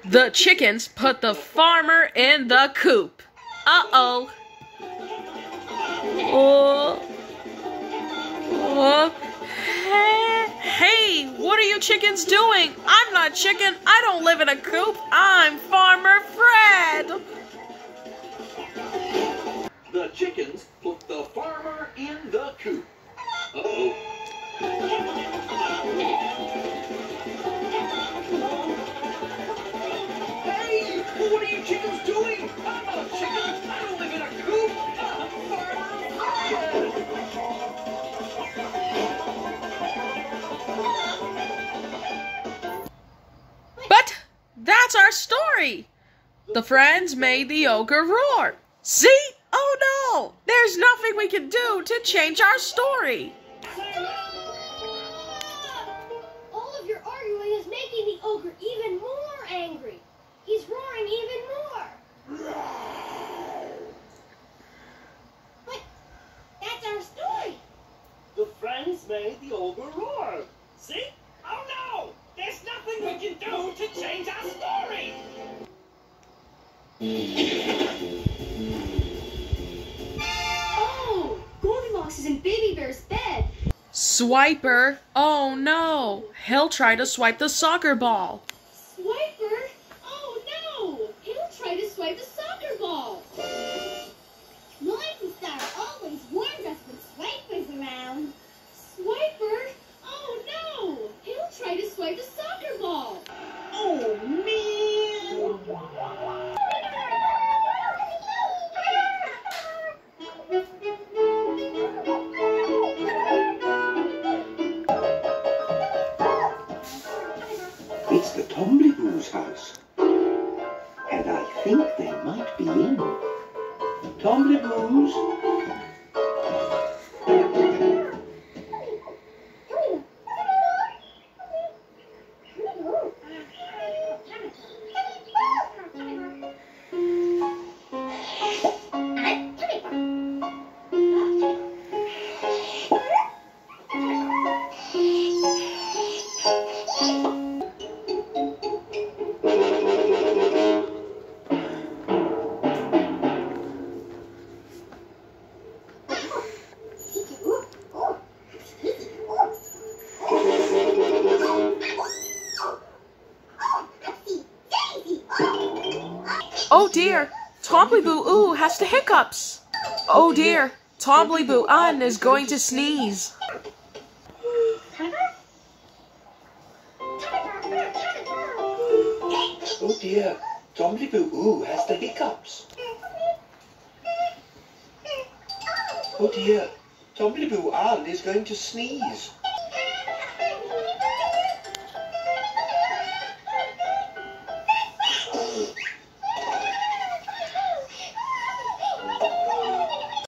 The chickens put the farmer in the coop. Uh-oh. Hey, what are you chickens doing? I'm not chicken. I don't live in a coop. I'm Farmer Fred. The chickens put the farmer in the coop. Uh-oh. Hey, what are you chickens doing? I'm not chicken. I don't live in a coop. I'm Farmer Fred. But that's our story. The friends made the ogre roar. See? Oh no! There's nothing we can do to change our story. All of your arguing is making the ogre even more angry. He's roaring even more. But that's our story. The friends made the ogre roar. See? Oh no! There's nothing we can do to change our story. Oh, Goldilocks is in Baby Bear's bed. Swiper. Oh no! He'll try to swipe the soccer ball. Swiper? Oh no! He'll try to swipe the soccer ball. Morning Star always warns us when Swiper's around. Swiper? Oh no! He'll try to swipe the soccer ball. Oh man! It's the Tombliboo's house. And I think they might be in. Tombliboos? Oh dear, Tombliboo has the hiccups. Oh dear, Tombliboo is going to sneeze. Oh dear, Tombliboo has the hiccups. Oh dear, Tombliboo is going to sneeze.